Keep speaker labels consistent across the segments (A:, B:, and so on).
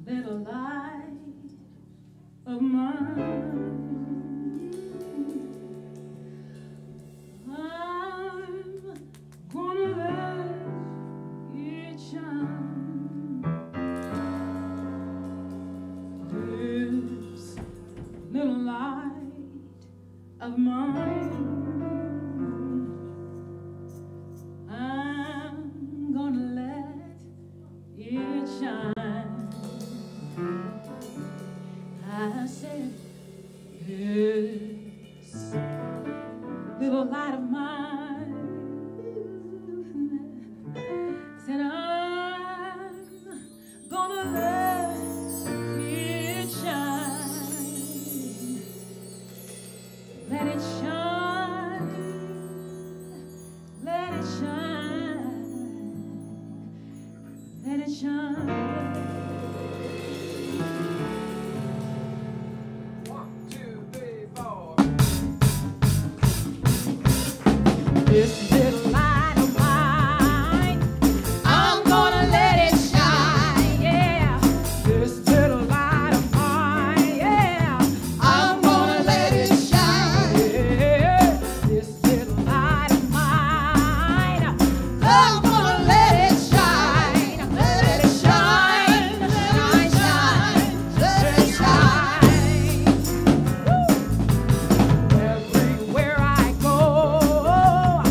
A: little light of mine. I'm gonna let it shine. This little light of mine, I'm gonna let it shine. I said, this little light of mine, said I'm gonna let it shine. Let it shine, let it shine, let it shine. This little light of mine, I'm gonna let it shine, yeah. This little light of mine, yeah, I'm gonna let it shine, yeah. This little light of mine, I'm gonna let it shine, let it shine, shine, shine, let it shine. Everywhere I go,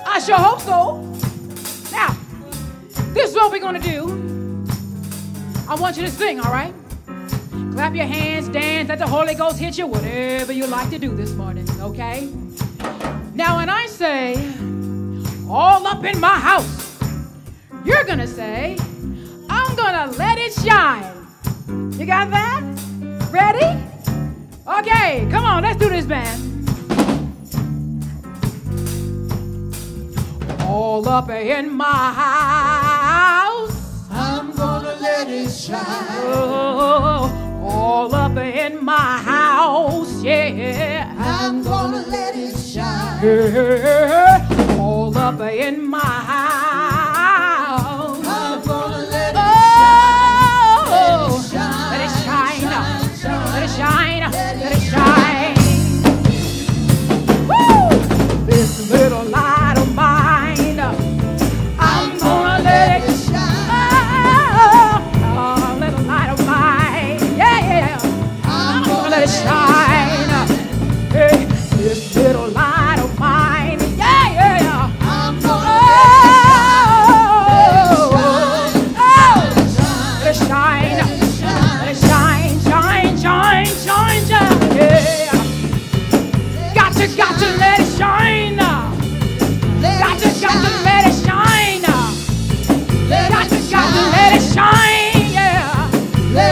A: I sure hope so. Now, this is what we're going to do. I want you to sing, all right? Clap your hands, dance, let the Holy Ghost hit you, whatever you like to do this morning, okay? Now, when I say, all up in my house, you're going to say, I'm going to let it shine. You got that? Ready? Okay, come on, let's do this, band. All up in my house,
B: I'm gonna let it shine.
A: Oh, all up in my house, yeah,
B: I'm gonna let it shine.
A: yeah. All up in my house,
B: I'm gonna let it shine.
A: Let it shine,
B: shine, shine,
A: let it shine,
B: let
A: let it shine. Woo! This little light of mine, I'm gonna let it shine. Oh, little light of mine, yeah, yeah. I'm gonna let it shine. Hey, this little light of mine, yeah, yeah.
B: I'm gonna
A: let it shine. Let it shine, shine, shine, shine, shine, yeah. Got to let it shine. Got to let it shine. Got to let it shine, yeah.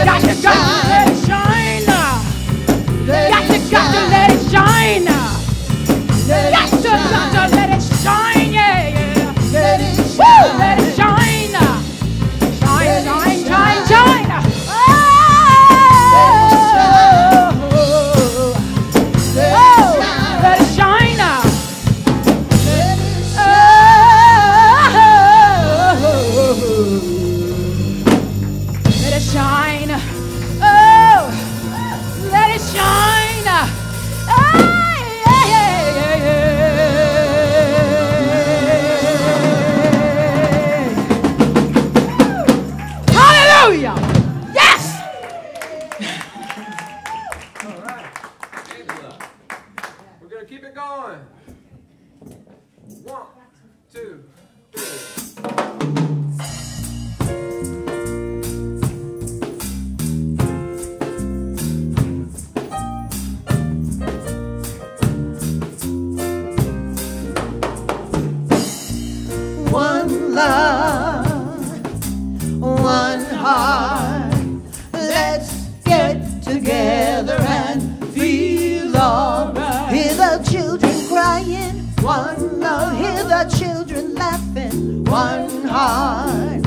A: Got to let it shine. Got to let it shine. Got to let it shine, yeah, yeah. Woo, let it shine. Shine, shine, shine, shine. Oh, let it shine. Let it shine. Oh, let it shine.
C: keep it going. 1, 2, 3.
B: One love, one heart. Let's get together and feel alright. Hear the children crying. One love, hear the children laughing. One heart.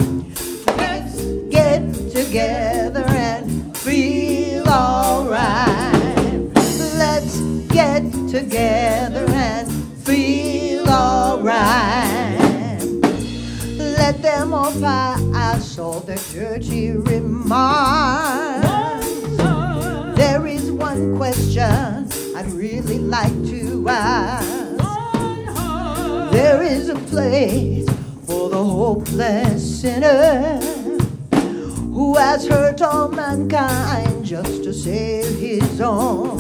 B: Let's get together and feel alright. Let's get together and feel alright. Let them all pass all their dirty remarks. There is one question I'd really like to ask. There is a place for the hopeless sinner who has hurt all mankind just to save his own.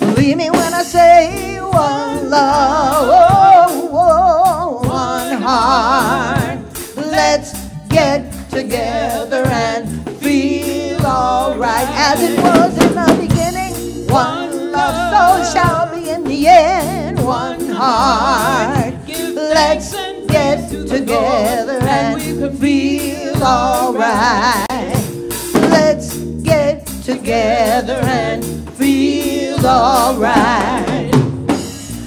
B: Believe me when I say one love, one heart. Let's get together and feel alright. As it was in the beginning, one love, so shall be in the end. One heart. Let's get together and feel alright. Let's get together and feel alright.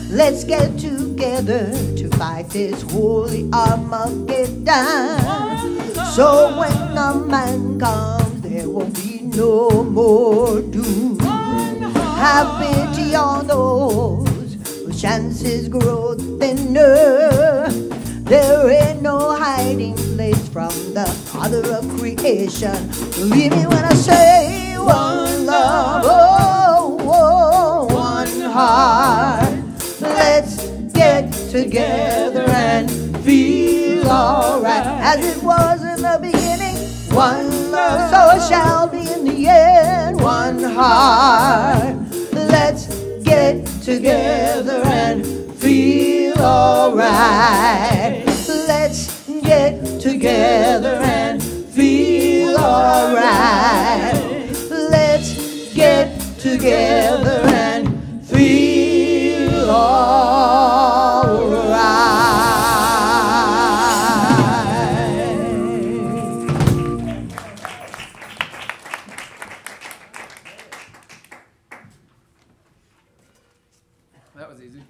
B: Let's get together to fight this holy Armageddon. So when the man comes, there won't be no more doom. Have pity on those whose chances grow thinner. There ain't no hiding place from the Father of creation. Believe me when I say one love, one heart. Let's get together and feel alright. As it was in the beginning, one love, so shall be in the end. One heart. Let's get together and feel alright. Let's get together and feel alright. Let's get together and feel alright.
C: That was easy.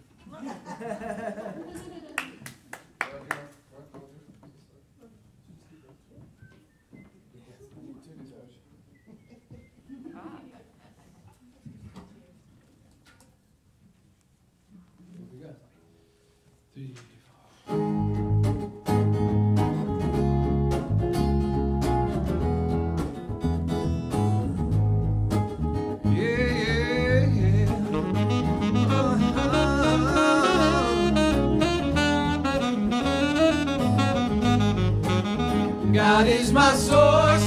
C: God is my source,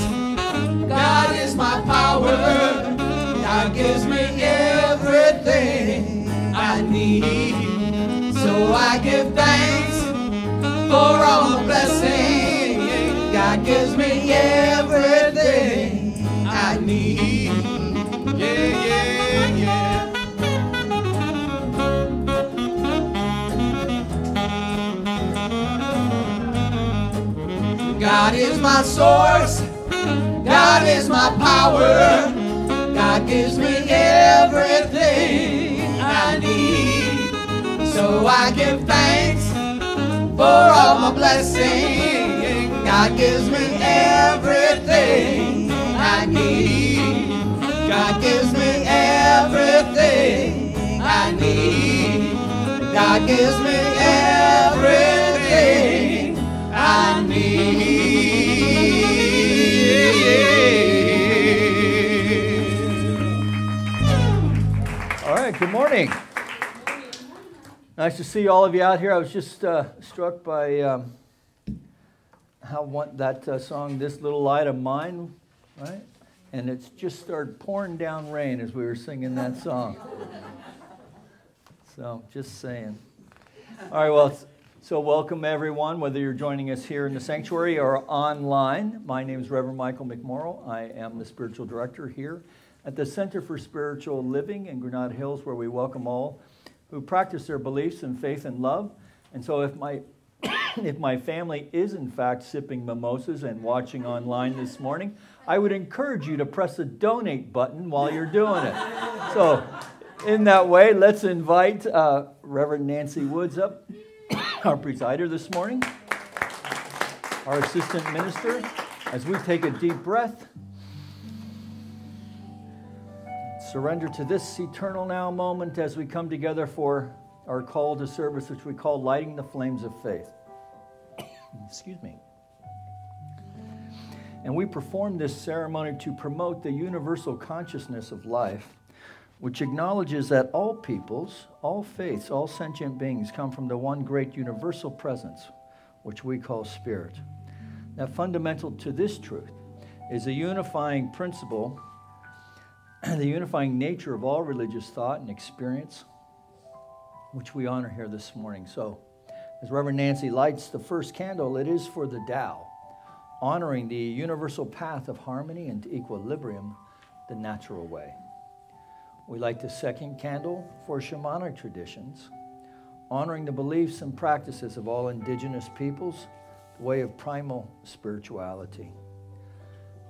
C: God is my power, God gives me everything I need. So I give thanks for all the blessings. God gives me everything I need. Yeah, yeah, yeah. God is my source, God is my power, God gives me everything I need. So I give thanks for all my blessings. God gives me everything I need. God gives me everything I need. God gives me everything I need.
D: All right, good morning. Nice to see all of you out here. I was just struck by how that song, This Little Light of Mine, right? And it's just started pouring down rain as we were singing that song. So, just saying. All right, well, so welcome everyone, whether you're joining us here in the sanctuary or online. My name is Reverend Michael McMorrow. I am the spiritual director here at the Center for Spiritual Living in Granada Hills, where we welcome all who practice their beliefs in faith and love. And so if my family is in fact sipping mimosas and watching online this morning, I would encourage you to press the donate button while you're doing it. So in that way, let's invite Reverend Nancy Woods up, our presider this morning, our assistant minister, as we take a deep breath. Surrender to this eternal now moment as we come together for our call to service, which we call Lighting the Flames of Faith. Excuse me. And we perform this ceremony to promote the universal consciousness of life, which acknowledges that all peoples, all faiths, all sentient beings come from the one great universal presence, which we call Spirit. Now, fundamental to this truth is a unifying principle, the unifying nature of all religious thought and experience, which we honor here this morning. So, as Reverend Nancy lights the first candle, it is for the Tao, honoring the universal path of harmony and equilibrium, the natural way. We light the second candle for shamanic traditions, honoring the beliefs and practices of all indigenous peoples, the way of primal spirituality.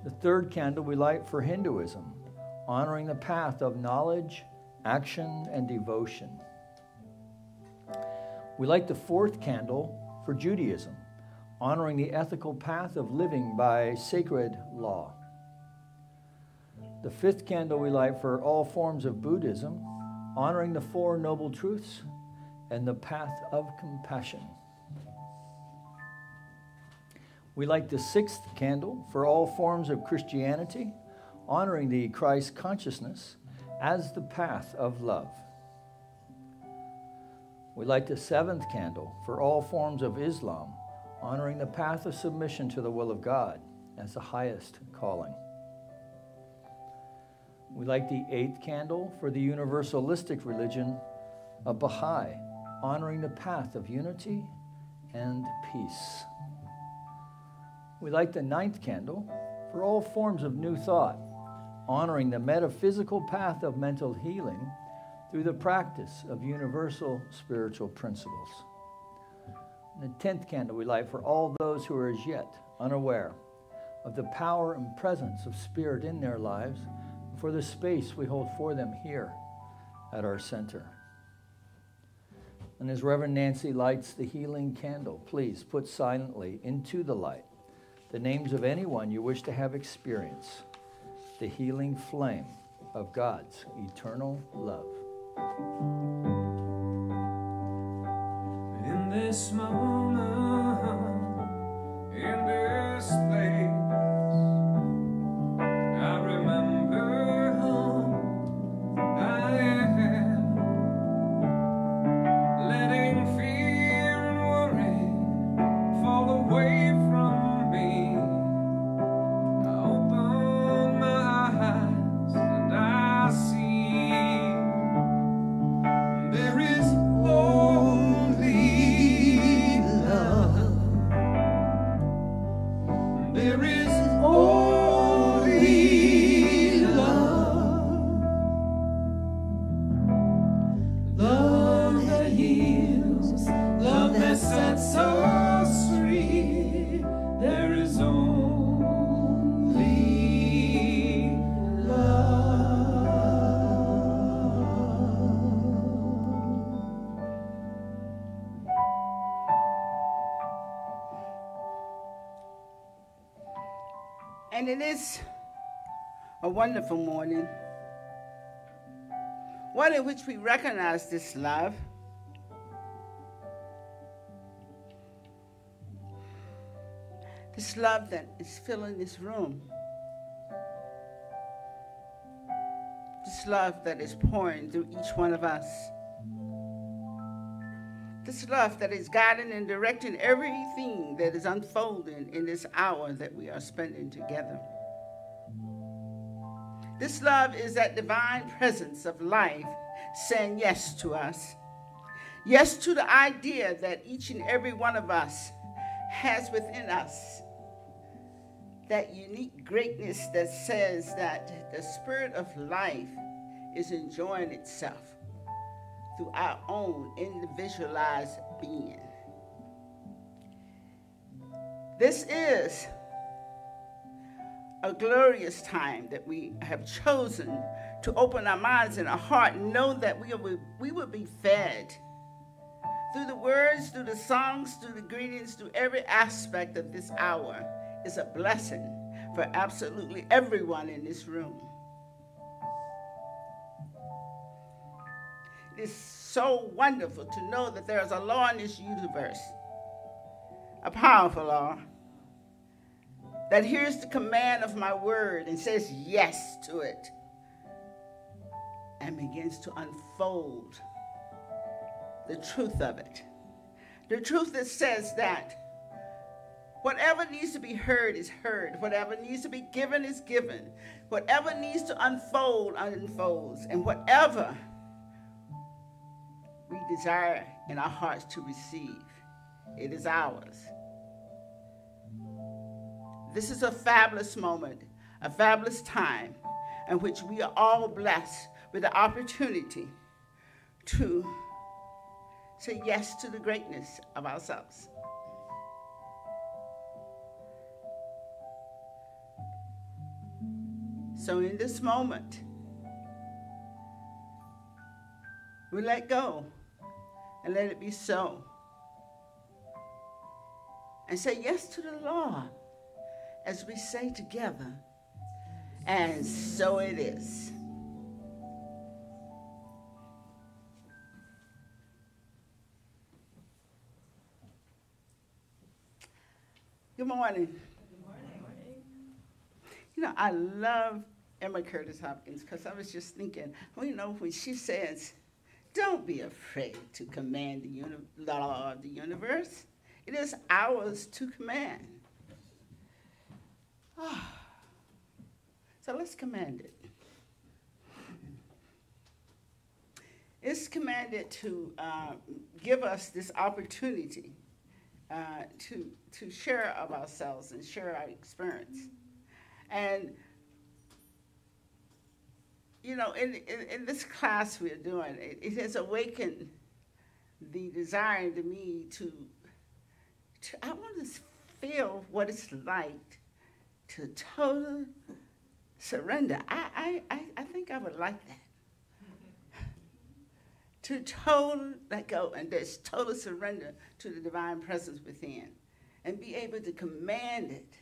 D: The third candle we light for Hinduism, honoring the path of knowledge, action, and devotion. We light the fourth candle for Judaism, honoring the ethical path of living by sacred law. The fifth candle we light for all forms of Buddhism, honoring the Four Noble Truths and the path of compassion. We light the sixth candle for all forms of Christianity, honoring the Christ consciousness as the path of love. We light the seventh candle for all forms of Islam, honoring the path of submission to the will of God as the highest calling. We light the eighth candle for the universalistic religion of Baha'i, honoring the path of unity and peace. We light the ninth candle for all forms of new thought, honoring the metaphysical path of mental healing through the practice of universal spiritual principles. And the 10th candle we light for all those who are as yet unaware of the power and presence of Spirit in their lives, and for the space we hold for them here at our center. And as Reverend Nancy lights the healing candle, please put silently into the light the names of anyone you wish to have experience the healing flame of God's eternal love.
C: In this moment, in this place, I remember who I am, letting fear and worry fall away from me. I open my eyes and I see there is only love. There is only love. Love that heals, love that sets us free. There is only love.
E: And it is a wonderful morning, one in which we recognize this love. This love that is filling this room. This love that is pouring through each one of us. This love that is guiding and directing everything that is unfolding in this hour that we are spending together. This love is that divine presence of life saying yes to us. Yes to the idea that each and every one of us has within us that unique greatness that says that the spirit of life is enjoying itself through our own individualized being. This is a glorious time that we have chosen to open our minds and our heart and know that we will be fed through the words, through the songs, through the greetings, through every aspect of this hour is a blessing for absolutely everyone in this room. It is so wonderful to know that there is a law in this universe, a powerful law, that hears the command of my word and says yes to it and begins to unfold the truth of it. The truth that says that whatever needs to be heard is heard. Whatever needs to be given is given. Whatever needs to unfold unfolds. And whatever we desire in our hearts to receive, it is ours. This is a fabulous moment, a fabulous time in which we are all blessed with the opportunity to say yes to the greatness of ourselves. So in this moment, we let go and let it be so. And say yes to the Lord as we say together, and so it is. Good morning.
C: Good morning.
E: You know, I love Emma Curtis Hopkins because I was just thinking, well, you know, when she says, don't be afraid to command the law of the universe. It is ours to command. So let's command it. It's commanded to give us this opportunity to share of ourselves and share our experience. And, you know, in this class we're doing, it has awakened the desire in me to I want to feel what it's like to total surrender. I think I would like that. To total let go, and there's total surrender to the divine presence within, and be able to command it.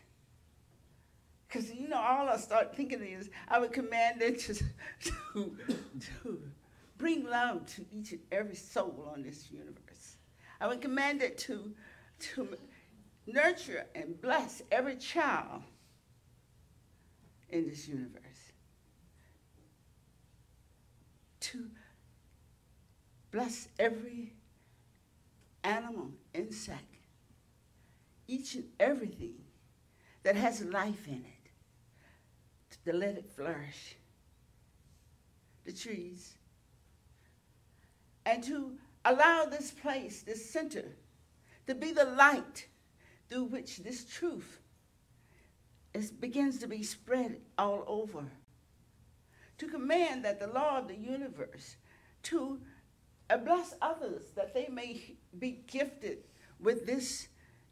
E: Because, you know, all I start thinking is I would command it to bring love to each and every soul on this universe. I would command it to nurture and bless every child in this universe. To bless every animal, insect, each and everything that has life in it, to let it flourish. The trees. And to allow this place, this center, to be the light through which this truth begins to be spread all over. To command that the law of the universe, to bless others that they may be gifted with this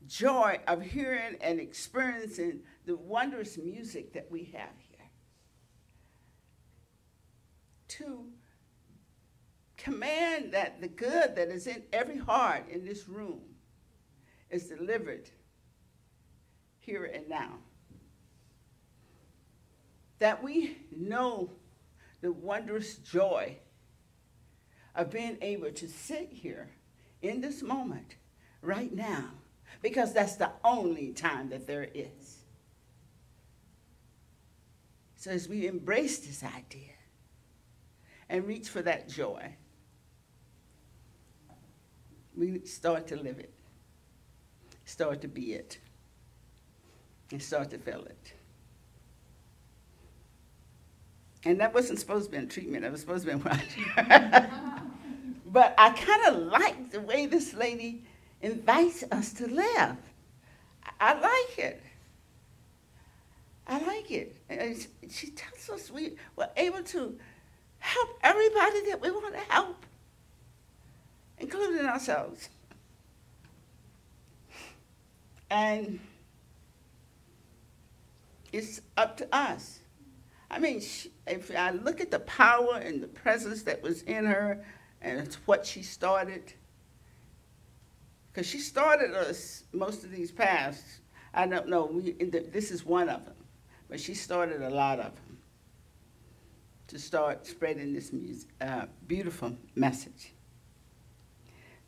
E: joy of hearing and experiencing the wondrous music that we have here. To command that the good that is in every heart in this room is delivered here and now. That we know the wondrous joy of being able to sit here in this moment right now, because that's the only time that there is. So as we embrace this idea and reach for that joy, we start to live it, start to be it, and start to feel it. And that wasn't supposed to be a treatment. That was supposed to be a watch. But I kind of like the way this lady invites us to live. I like it. I like it. And she tells us we're able to help everybody that we want to help, including ourselves. And it's up to us. I mean, if I look at the power and the presence that was in her and it's what she started, because she started us most of these paths. I don't know, this is one of them, but she started a lot of them to start spreading this beautiful message.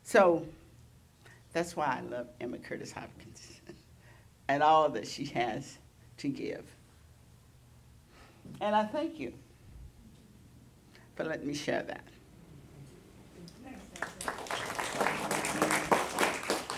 E: So that's why I love Emma Curtis Hopkins and all that she has to give. And I thank you for letting me share that.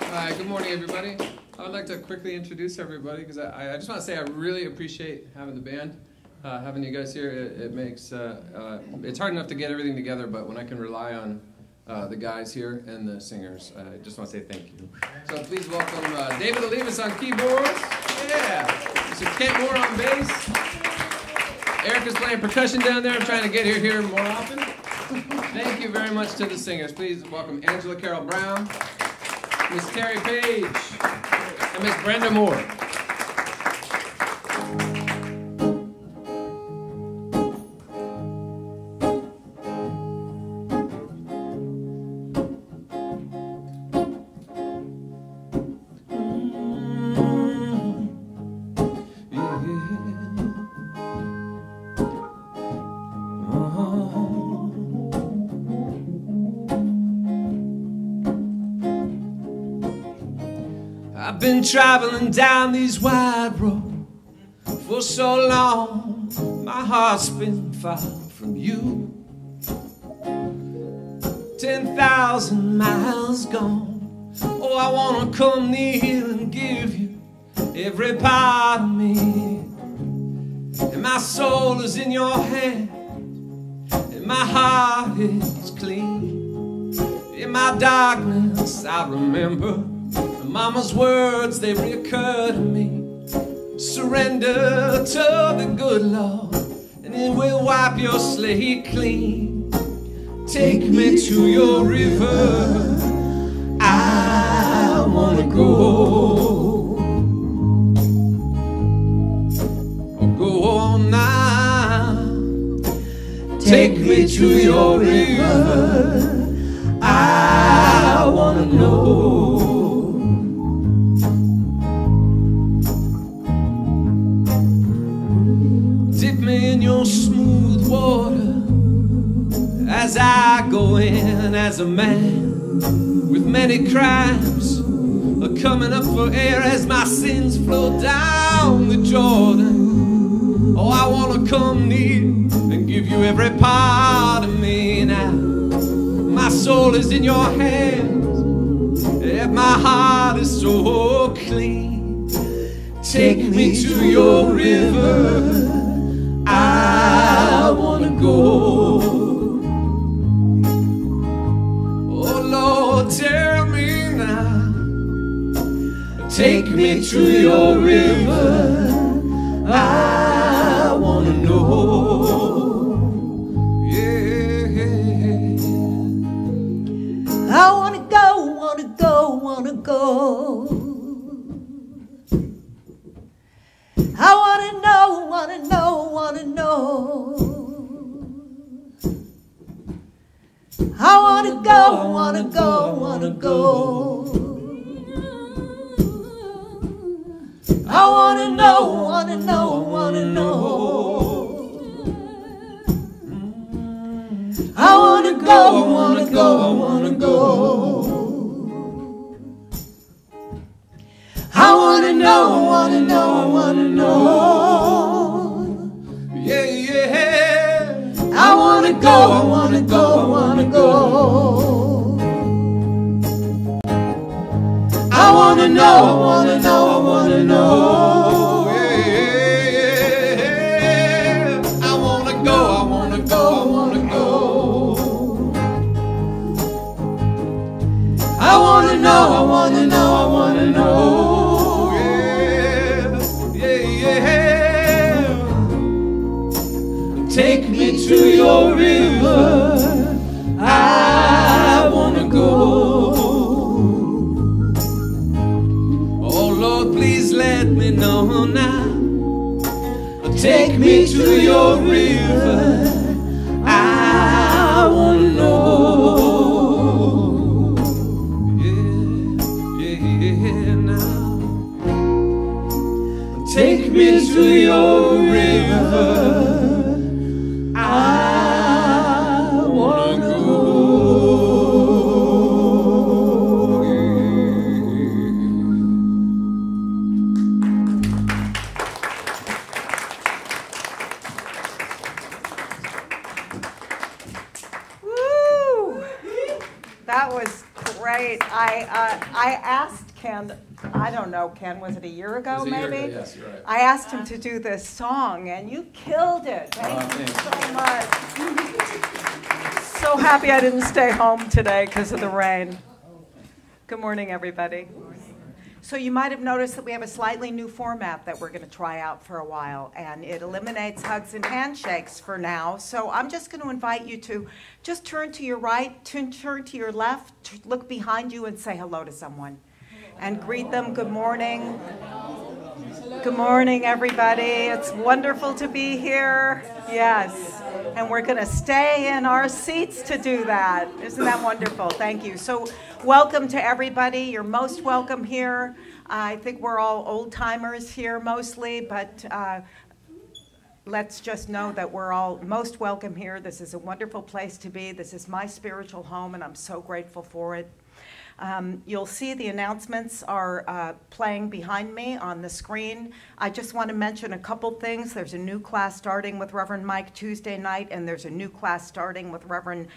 C: Hi, good morning, everybody. I'd like to quickly introduce everybody because I just want to say I really appreciate having the band, having you guys here. It makes it's hard enough to get everything together, but when I can rely on the guys here and the singers, I just want to say thank you. So please welcome David Olivas on keyboards. Yeah. Mr. Kent Moore on bass. Erica's playing percussion down there. I'm trying to get her here more often. Thank you very much to the singers. Please welcome Angela Carol Brown, Miss Terry Page, and Miss Brenda Moore. I've been traveling down these wide roads for so long, my heart's been far from you. 10,000 miles gone. Oh, I wanna come near and give you every part of me. And my soul is in your hand, and my heart is clean. In my darkness I remember Mama's words, they reoccur to me. Surrender to the good Lord, and it will wipe your slate clean. Take me to your river, I wanna go. Go on now. Take me to your river, I wanna know. In your smooth water as I go in as a man with many crimes coming up for air as my sins flow down the Jordan. Oh, I want to come near and give you every part of me now. My soul is in your hands and my heart is so clean. Take me to your river, I wanna go. Oh Lord, tell me now. Take me to your river, I wanna know. Yeah.
B: I wanna go, wanna go, wanna go. I wanna know, wanna know, wanna know. I wanna go, wanna go, wanna go. I wanna know, wanna know, wanna know. I wanna go, wanna go, wanna go. I wanna know, wanna know, wanna know.
C: Yeah, yeah.
B: I wanna go, I wanna go, wanna go. I wanna know, wanna know, I wanna know.
C: Yeah, yeah. I wanna go, I wanna go, I wanna go. I wanna know, I wanna know, I wanna know. Yeah, yeah, yeah. Take me to your river. I wanna go. Oh Lord, please let me know now. Take me to your river. I wanna know. Take me to your river. I wanna go.
F: Woo! That was great. I asked Ken, I don't know, Ken, was it a year ago maybe?
C: Yes, you're right.
F: I asked him to do this song, and you killed it. Thank you so much. So happy I didn't stay home today because of the rain. Good morning, everybody. So you might have noticed that we have a slightly new format that we're going to try out for a while, and it eliminates hugs and handshakes for now. So I'm just going to invite you to just turn to your right, turn to your left, look behind you and say hello to someone. And greet them, good morning. Good morning, everybody. It's wonderful to be here. Yes. And we're going to stay in our seats to do that. Isn't that wonderful? Thank you. So welcome to everybody. You're most welcome here. I think we're all old-timers here mostly, but let's just know that we're all most welcome here. This is a wonderful place to be. This is my spiritual home, and I'm so grateful for it. You'll see the announcements are playing behind me on the screen. I just want to mention a couple things. There's a new class starting with Reverend Mike Tuesday night, and there's a new class starting with Reverend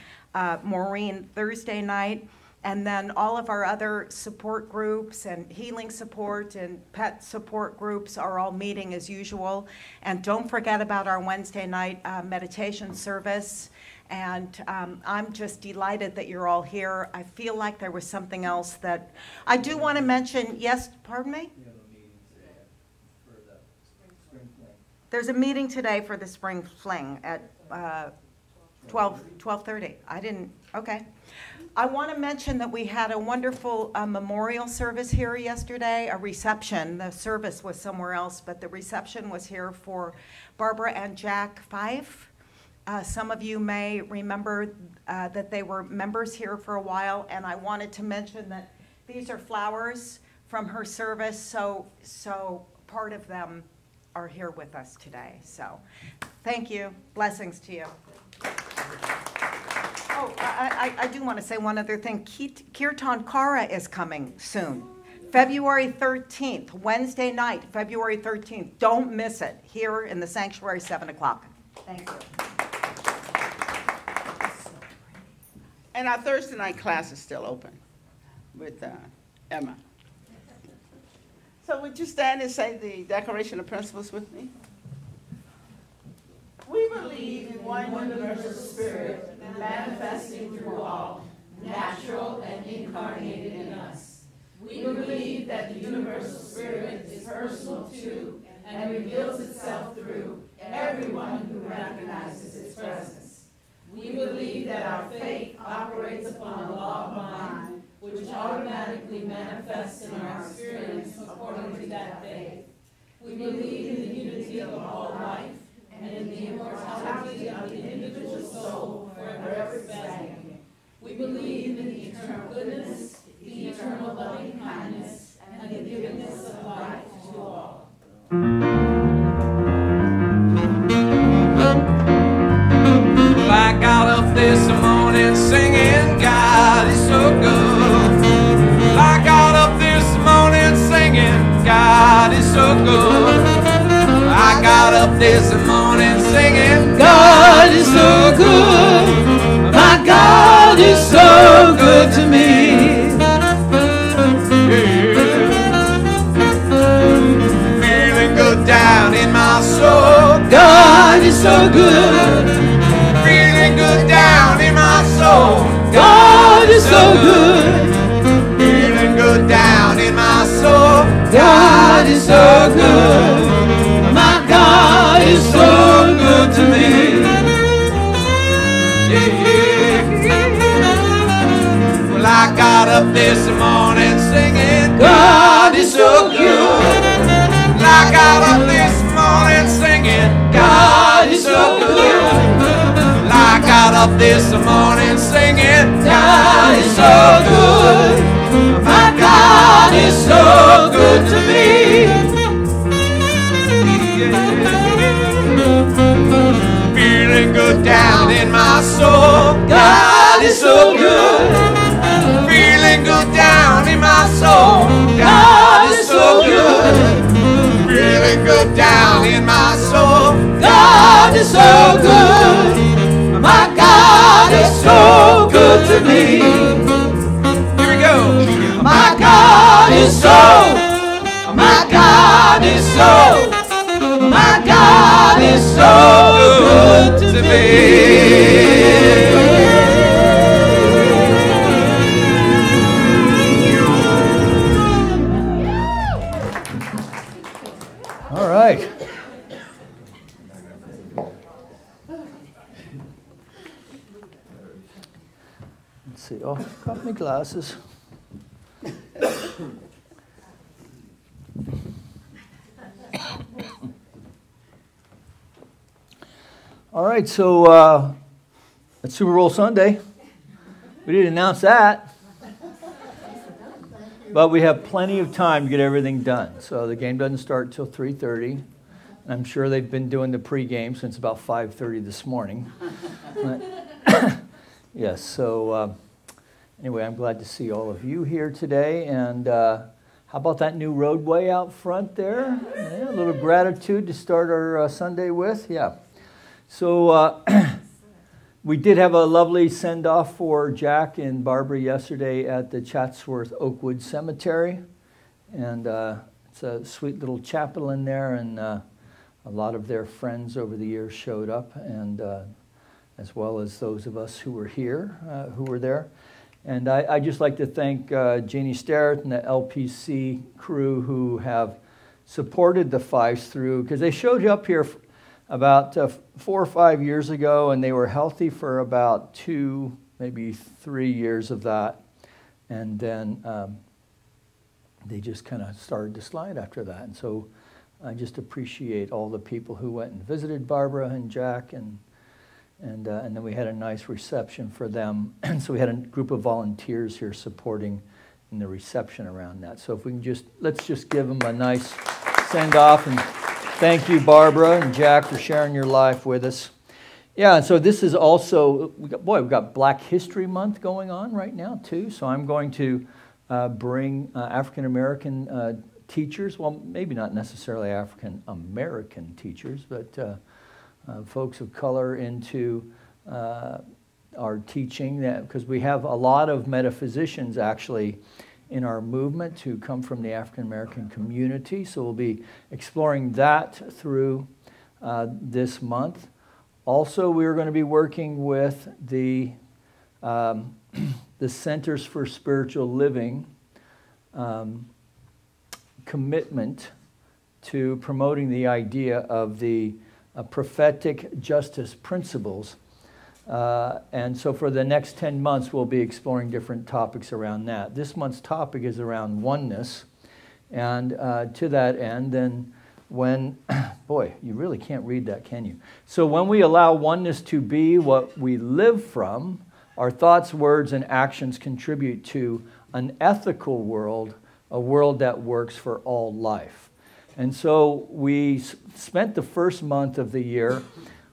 F: Maureen Thursday night. And then all of our other support groups and healing support and pet support groups are all meeting as usual. And don't forget about our Wednesday night meditation service. And I'm just delighted that you're all here. I feel like there was something else that I do want to mention. Yes, pardon me? There's a meeting today for the Spring Fling at 12:30. I didn't, okay. I want to mention that we had a wonderful memorial service here yesterday, a reception. The service was somewhere else, but the reception was here for Barbara and Jack Fife. Some of you may remember that they were members here for a while, and I wanted to mention that these are flowers from her service, so part of them are here with us today. So thank you. Blessings to you. Oh, I do want to say one other thing. Kirtan Kara is coming soon. February 13th, Wednesday night, February 13th. Don't miss it. Here in the sanctuary, 7 o'clock. Thank you.
E: And our Thursday night class is still open with Emma. So would you stand and say the Declaration of Principles with me? We believe in one universal spirit, manifesting through all, natural and incarnated in us. We believe that the universal spirit is personal to and reveals itself through everyone who recognizes its presence. We believe that our faith operates upon the law of mind, which automatically manifests in our experience according to that faith. We believe in the unity of all life and in the immortality of the individual soul forever standing. We believe in the eternal goodness, the eternal loving kindness, and the givingness of life to all.
C: I got up this morning singing, God is so good. I got up this morning singing, God is so good. I got up this morning singing, God is so good. My God is so good to me. Feeling good down in my soul, God is so good. Feeling good down in my soul, God is so good. is so good. My God is so good to me. Yeah. Well, I got up this morning singing, God is so good. Well, I got up this morning singing, God is so good. Well, I got up this morning singing, God is so good. My God is so good to me. Feeling good down in my soul, God is so good. Feeling good down in my soul, God is so good. Feeling good down in my soul, God is so good. My God is so good to me. Here we go. My God is so, my God is so, my God is so good to me.
D: All right. Let's see. Oh, got my glasses. All right, so it's Super Bowl Sunday. We didn't announce that. But we have plenty of time to get everything done. So the game doesn't start until 3:30. And I'm sure they've been doing the pregame since about 5:30 this morning. Yes, so anyway, I'm glad to see all of you here today. And how about that new roadway out front there? Yeah, a little gratitude to start our Sunday with. Yeah. So we did have a lovely send-off for Jack and Barbara yesterday at the Chatsworth Oakwood Cemetery. And it's a sweet little chapel in there, and a lot of their friends over the years showed up, and as well as those of us who were here, who were there. And I'd just like to thank Jeannie Starrett and the LPC crew who have supported the Fives through, because they showed up here about 4 or 5 years ago, and they were healthy for about 2, maybe 3 years of that. And then they just kind of started to slide after that. And so I just appreciate all the people who went and visited Barbara and Jack, and then we had a nice reception for them. So we had a group of volunteers here supporting in the reception around that. So if we can let's just give them a nice send-off, and thank you, Barbara and Jack, for sharing your life with us. Yeah, and so this is also, we've got Black History Month going on right now, too. So I'm going to bring African-American teachers, well, maybe not necessarily African-American teachers, but folks of color into our teaching, because we have a lot of metaphysicians, actually, in our movement who come from the African-American community. So we'll be exploring that through this month. Also, we're going to be working with the Centers for Spiritual Living commitment to promoting the idea of the prophetic justice principles. And so for the next 10 months, we'll be exploring different topics around that. This month's topic is around oneness. And to that end, then when, boy, you really can't read that, can you? So when we allow oneness to be what we live from, our thoughts, words, and actions contribute to an ethical world, a world that works for all life. And so we spent the first month of the year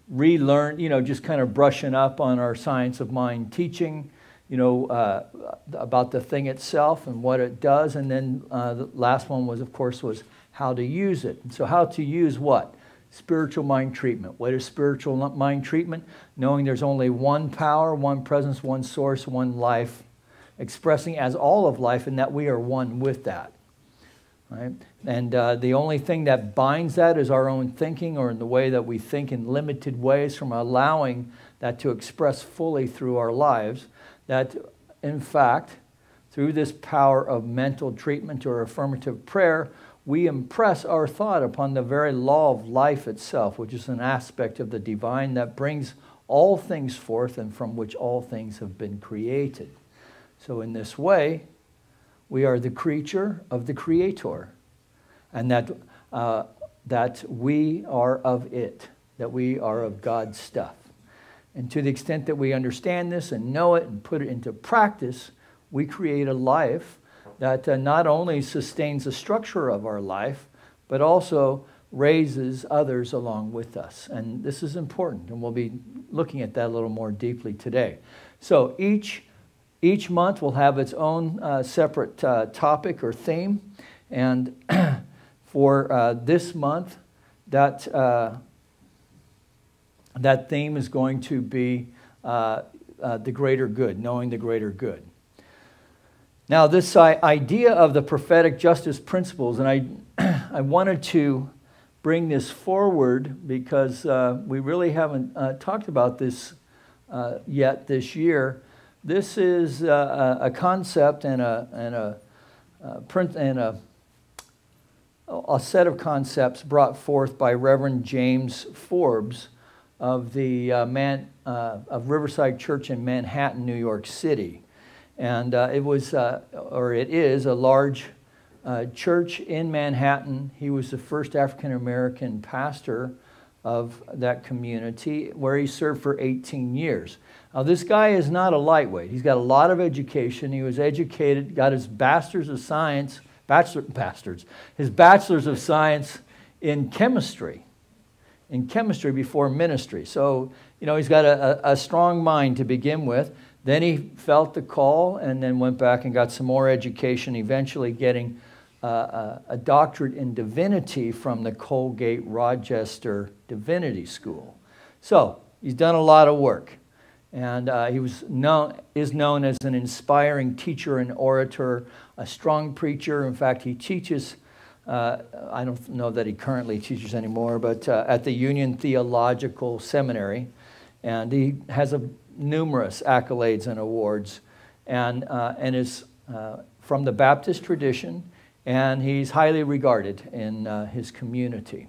D: relearn, just kind of brushing up on our science of mind teaching, about the thing itself and what it does. And then the last one was, of course, was how to use it. And so how to use what? Spiritual mind treatment. What is spiritual mind treatment? Knowing there's only one power, one presence, one source, one life, expressing as all of life, and that we are one with that. Right? And the only thing that binds that is our own thinking, or in the way that we think in limited ways, from allowing that to express fully through our lives. That, in fact, through this power of mental treatment or affirmative prayer, we impress our thought upon the very law of life itself, which is an aspect of the divine that brings all things forth and from which all things have been created. So in this way, we are the creature of the Creator, and that we are of it, that we are of God's stuff. And to the extent that we understand this and know it and put it into practice, we create a life that not only sustains the structure of our life, but also raises others along with us. And this is important, and we'll be looking at that a little more deeply today. So each month will have its own separate topic or theme. And for this month, that theme is going to be the greater good, knowing the greater good. Now, this idea of the prophetic justice principles, and I wanted to bring this forward because we really haven't talked about this yet this year. This is a concept and a set of concepts brought forth by Reverend James Forbes of the of Riverside Church in Manhattan, New York City. And it was, or it is, a large church in Manhattan. He was the first African-American pastor of that community, where he served for 18 years. Now, this guy is not a lightweight. He's got a lot of education. He was educated, got his Bachelor's of Science, his Bachelor's of Science in chemistry before ministry. So, you know, he's got a strong mind to begin with. Then he felt the call and then went back and got some more education, eventually getting a doctorate in divinity from the Colgate-Rochester Divinity School. So he's done a lot of work. And he is known as an inspiring teacher and orator, a strong preacher. In fact, he teaches, I don't know that he currently teaches anymore, but at the Union Theological Seminary. And he has numerous accolades and awards, and is from the Baptist tradition, and he's highly regarded in his community.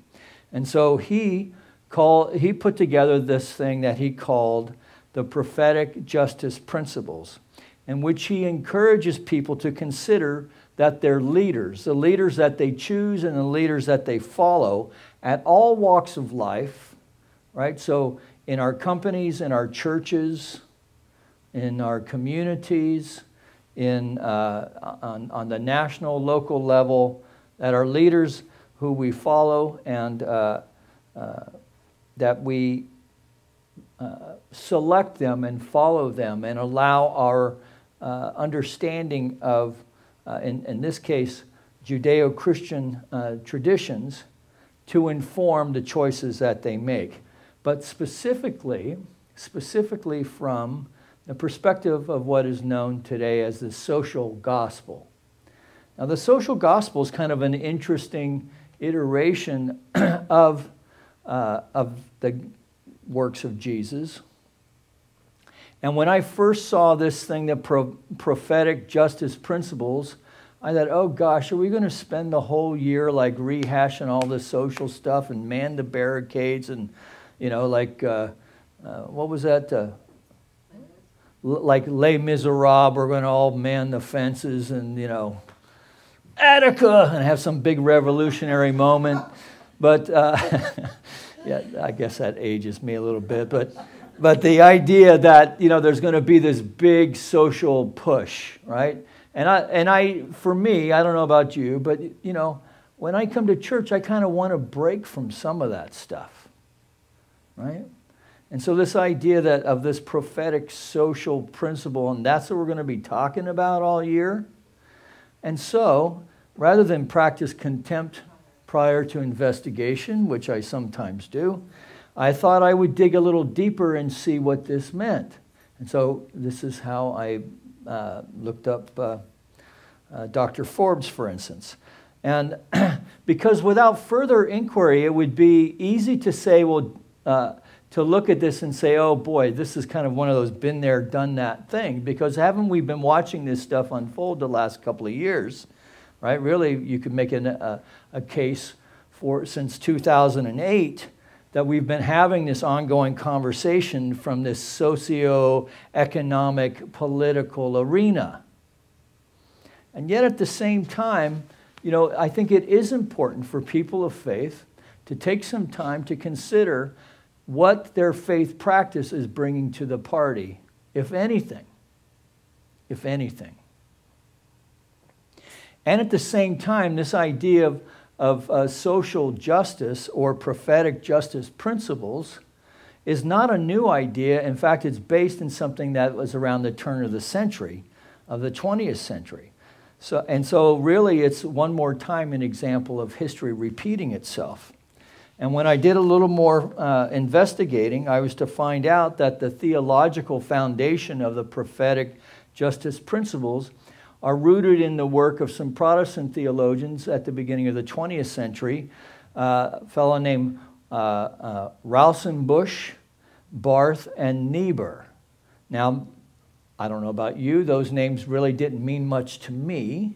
D: And so he put together this thing that he called the prophetic justice principles, in which he encourages people to consider that their leaders, the leaders that they choose and the leaders that they follow at all walks of life, right? So in our companies, in our churches, in our communities, on the national, local level, that our leaders who we follow and that we select them and follow them and allow our understanding of, in this case, Judeo-Christian traditions to inform the choices that they make. But specifically from the perspective of what is known today as the social gospel. Now, the social gospel is kind of an interesting iteration of the works of Jesus. And when I first saw this thing, the prophetic justice principles, I thought, oh gosh, are we going to spend the whole year like rehashing all this social stuff and man the barricades and, you know, like, what was that? Like Les Miserables, we're going to all man the fences and, you know, Attica, and have some big revolutionary moment. But, yeah, I guess that ages me a little bit. But the idea that, you know, there's going to be this big social push, right? And for me, I don't know about you, but, you know, when I come to church, I kind of want to break from some of that stuff, right? And so this idea of this prophetic social principle, and that's what we're going to be talking about all year. And so, rather than practice contempt prior to investigation, which I sometimes do, I thought I would dig a little deeper and see what this meant. And so this is how I looked up Dr. Forbes, for instance. And because without further inquiry, it would be easy to say, well, to look at this and say, oh boy, this is kind of one of those been there, done that thing. Because haven't we been watching this stuff unfold the last couple of years right? Really, you could make a case for, since 2008, that we've been having this ongoing conversation from this socio-economic, political arena. And yet at the same time, you know, I think it is important for people of faith to take some time to consider what their faith practice is bringing to the party, if anything. If anything. And at the same time, this idea of social justice or prophetic justice principles is not a new idea. In fact, it's based in something that was around the turn of the century, of the 20th century. So really, it's one more time an example of history repeating itself. And when I did a little more investigating, I was to find out that the theological foundation of the prophetic justice principles are rooted in the work of some Protestant theologians at the beginning of the 20th century, a fellow named Rauschenbusch, Barth, and Niebuhr. Now, I don't know about you, those names really didn't mean much to me,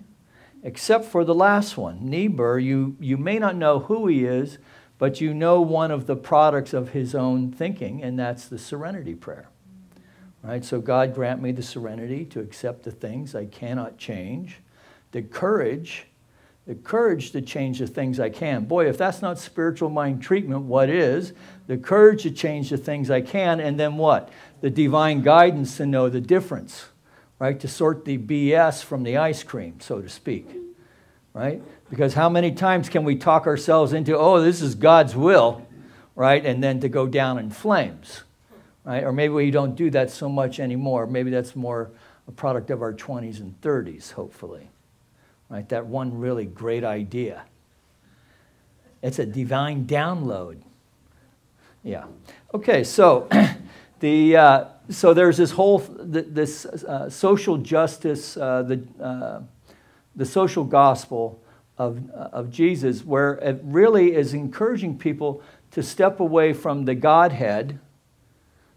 D: except for the last one. Niebuhr, you may not know who he is, but you know one of the products of his own thinking, and that's the serenity prayer. Right? So God grant me the serenity to accept the things I cannot change, the courage to change the things I can. Boy, if that's not spiritual mind treatment, what is? The courage to change the things I can, and then what? The divine guidance to know the difference, right? To sort the BS from the ice cream, so to speak, right? Because how many times can we talk ourselves into, oh, this is God's will, right? And then to go down in flames. Right? Or maybe we don't do that so much anymore. Maybe that's more a product of our 20s and 30s, hopefully. Right? That one really great idea. It's a divine download. Yeah. Okay, so so there's this whole social justice, the social gospel of Jesus, where it really is encouraging people to step away from the Godhead,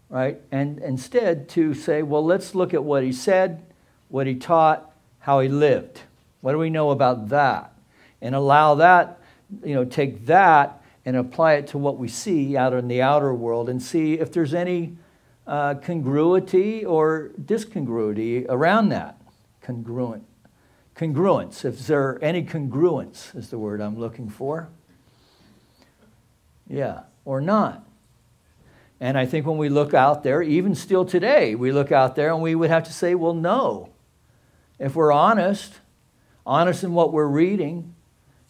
D: right? And instead to say, well, let's look at what he said, what he taught, how he lived. What do we know about that? And allow that, take that and apply it to what we see out in the outer world and see if there's any congruity or discongruity around that. Congruence. If there any congruence is the word I'm looking for. Yeah, or not. And I think when we look out there, even still today, we look out there and we would have to say, well, no. If we're honest in what we're reading,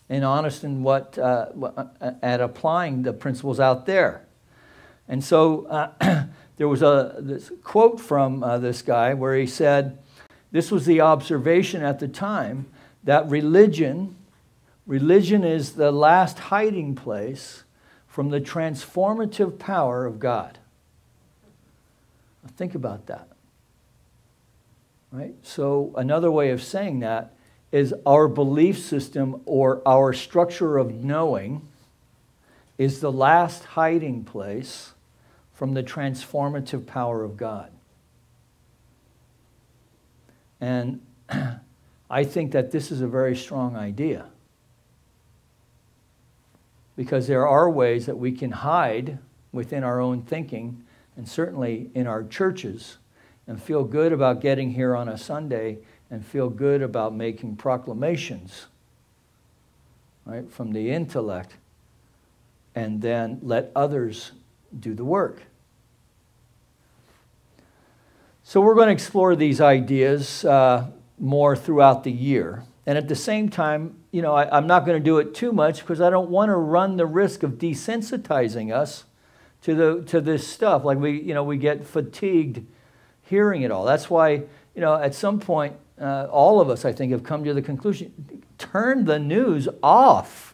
D: and honest in what at applying the principles out there. And so there was this quote from this guy where he said, this was the observation at the time, that religion is the last hiding place from the transformative power of God. Now think about that. Right? So another way of saying that is our belief system or our structure of knowing is the last hiding place from the transformative power of God. And I think that this is a very strong idea. Because there are ways that we can hide within our own thinking, and certainly in our churches, and feel good about getting here on a Sunday and feel good about making proclamations, right, from the intellect, and then let others do the work. So we're going to explore these ideas more throughout the year. And at the same time, I'm not going to do it too much because I don't want to run the risk of desensitizing us to this stuff. Like we get fatigued hearing it all. That's why, at some point, all of us, I think, have come to the conclusion, turn the news off,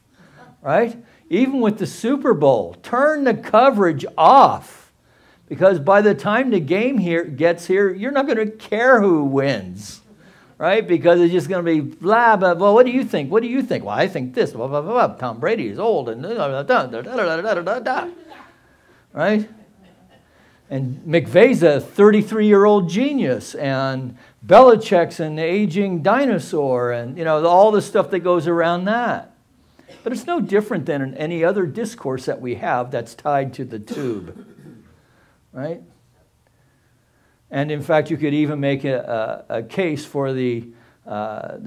D: right? Even with the Super Bowl, turn the coverage off. Because by the time the game gets here, you're not going to care who wins. Right? Because it's just going to be blah, blah, blah. What do you think? What do you think? Well, I think this. Blah, blah, blah, blah. Tom Brady is old. And right? And McVeigh's a 33-year-old genius, and Belichick's an aging dinosaur, and all the stuff that goes around that. But it's no different than in any other discourse that we have that's tied to the tube, right? And in fact, you could even make a case for the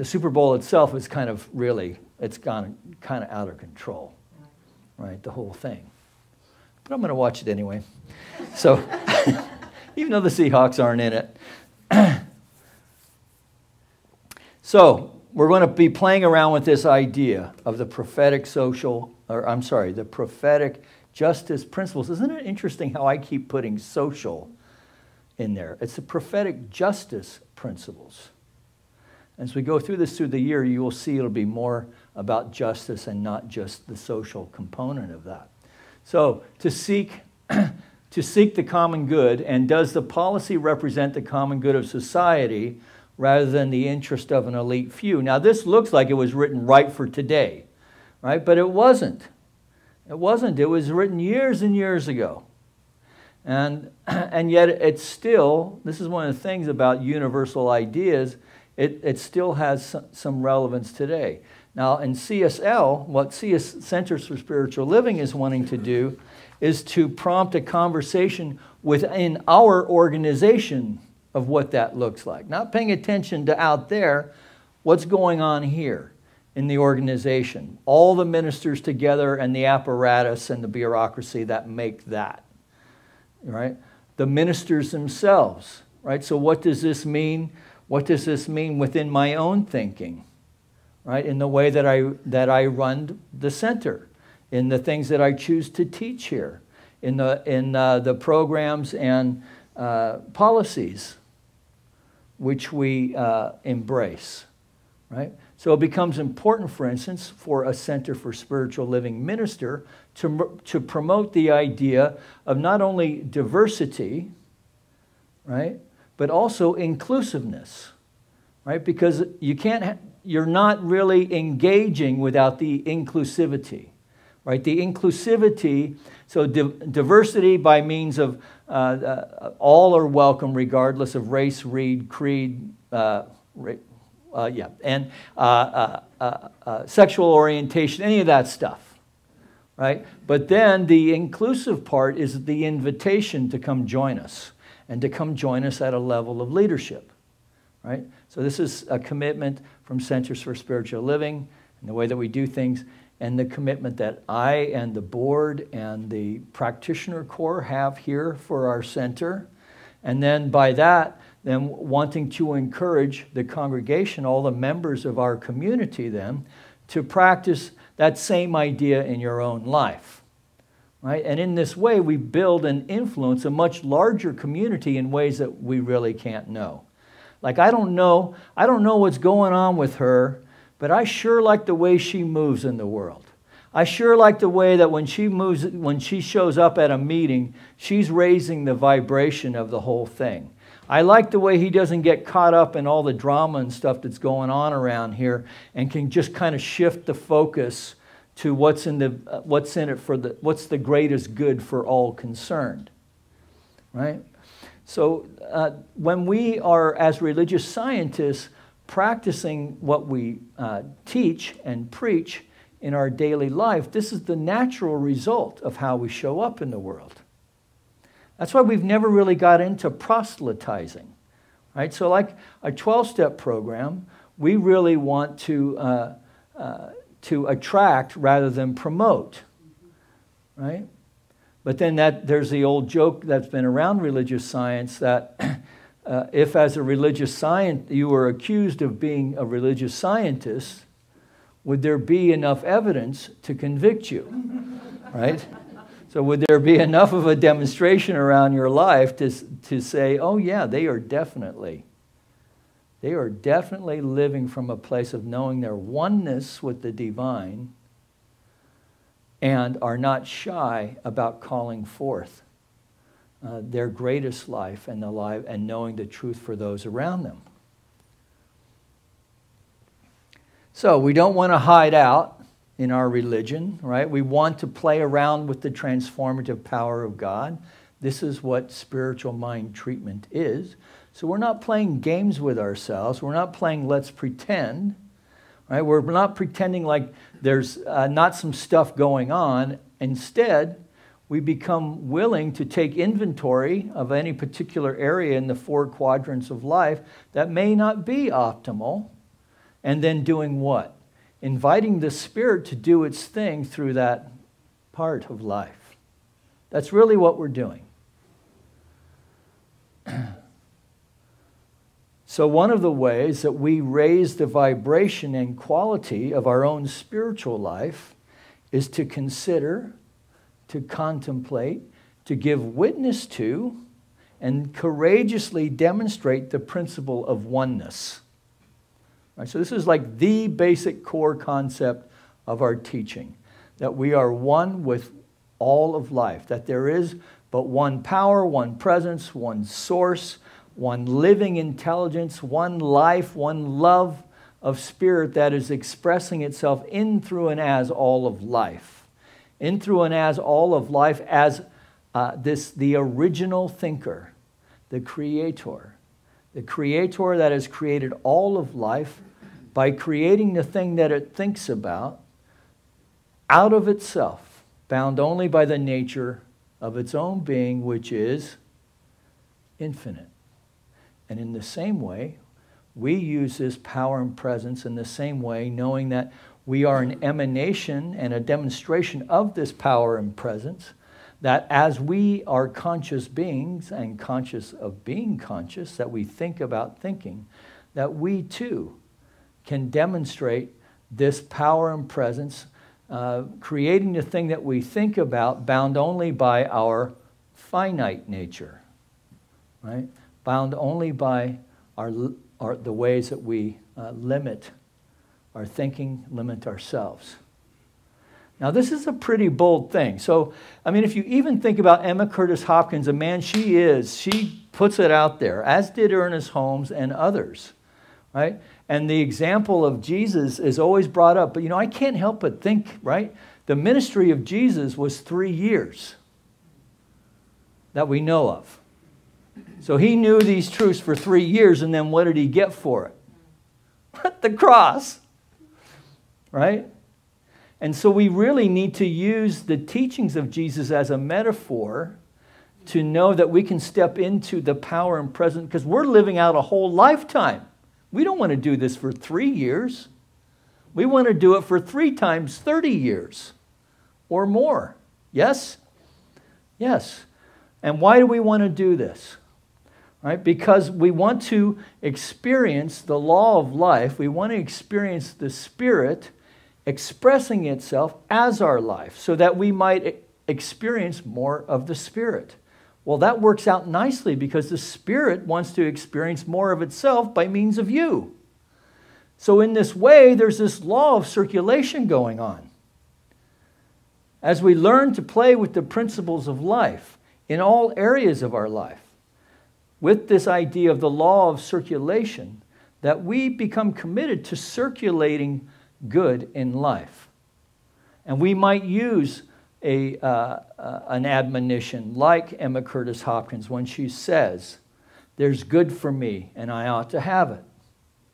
D: Super Bowl itself is kind of really, it's gone kind of out of control, right? The whole thing. But I'm going to watch it anyway. So, even though the Seahawks aren't in it. So, we're going to be playing around with this idea of the prophetic the prophetic justice principles. Isn't it interesting how I keep putting social in there? It's the prophetic justice principles. As we go through this through the year, you will see it'll be more about justice and not just the social component of that. So, to seek the common good, and does the policy represent the common good of society rather than the interest of an elite few? Now, this looks like it was written right for today, right? But it wasn't. It wasn't. It was written years and years ago. And yet it's still, this is one of the things about universal ideas, it still has some relevance today. Now, in CSL, what Centers for Spiritual Living is wanting to do is to prompt a conversation within our organization of what that looks like. Not paying attention to out there, what's going on here in the organization. All the ministers together and the apparatus and the bureaucracy that make that, right? The ministers themselves, right? So what does this mean? What does this mean within my own thinking? Right, in the way that I run the center, in the things that I choose to teach here, in the programs and policies which we embrace, right? So it becomes important, for instance, for a Center for Spiritual Living minister to promote the idea of not only diversity, right, but also inclusiveness, right? Because you're not really engaging without the inclusivity, right? The inclusivity, so diversity by means of all are welcome regardless of race, creed, and sexual orientation, any of that stuff, right? But then the inclusive part is the invitation to come join us, and to come join us at a level of leadership, right? So this is a commitment from Centers for Spiritual Living and the way that we do things, and the commitment that I and the board and the practitioner corps have here for our center. And then by that, then wanting to encourage the congregation, all the members of our community then, to practice that same idea in your own life. Right? And in this way, we build and influence a much larger community in ways that we really can't know. Like, I don't know what's going on with her, but I sure like the way she moves in the world. I sure like the way that when she shows up at a meeting, she's raising the vibration of the whole thing. I like the way he doesn't get caught up in all the drama and stuff that's going on around here, and can just kind of shift the focus to what's the greatest good for all concerned, right? So when we are, as religious scientists, practicing what we teach and preach in our daily life, this is the natural result of how we show up in the world. That's why we've never really got into proselytizing, right? So like a 12-step program, we really want to attract rather than promote, right? But then there's the old joke that's been around religious science that if as a religious scientist you were accused of being a religious scientist, would there be enough evidence to convict you, right? So would there be enough of a demonstration around your life to say, oh yeah, they are definitely living from a place of knowing their oneness with the divine, and are not shy about calling forth their greatest life and knowing the truth for those around them. So we don't want to hide out in our religion, right? We want to play around with the transformative power of God. This is what spiritual mind treatment is. So we're not playing games with ourselves. We're not playing let's pretend. Right? We're not pretending like there's not some stuff going on. Instead, we become willing to take inventory of any particular area in the 4 quadrants of life that may not be optimal, and then doing what? Inviting the Spirit to do its thing through that part of life. That's really what we're doing. So one of the ways that we raise the vibration and quality of our own spiritual life is to consider, to contemplate, to give witness to, and courageously demonstrate the principle of oneness. Right, so this is like the basic core concept of our teaching, that we are one with all of life, that there is but one power, one presence, one source, one living intelligence, one life, one love of spirit that is expressing itself in, through, and as all of life. In, through, and as all of life as the original thinker, the creator that has created all of life by creating the thing that it thinks about out of itself, bound only by the nature of its own being, which is infinite. And in the same way, we use this power and presence in the same way, knowing that we are an emanation and a demonstration of this power and presence, that as we are conscious beings and conscious of being conscious, that we think about thinking, that we too can demonstrate this power and presence, creating the thing that we think about, bound only by our finite nature, right? Bound only by the ways that we limit our thinking, limit ourselves. Now, this is a pretty bold thing. So, I mean, if you even think about Emma Curtis Hopkins, a man she puts it out there, as did Ernest Holmes and others, right? And the example of Jesus is always brought up. But, you know, I can't help but think, right? The ministry of Jesus was 3 years that we know of. So he knew these truths for 3 years, and then what did he get for it? The cross, right? And so we really need to use the teachings of Jesus as a metaphor to know that we can step into the power and presence, because we're living out a whole lifetime. We don't want to do this for 3 years. We want to do it for 3 times 30 years or more. Yes? Yes. And why do we want to do this? Right? Because we want to experience the law of life. We want to experience the Spirit expressing itself as our life so that we might experience more of the Spirit. Well, that works out nicely because the Spirit wants to experience more of itself by means of you. So in this way, there's this law of circulation going on. As we learn to play with the principles of life in all areas of our life, with this idea of the law of circulation, that we become committed to circulating good in life. And we might use an admonition like Emma Curtis Hopkins when she says, "There's good for me and I ought to have it."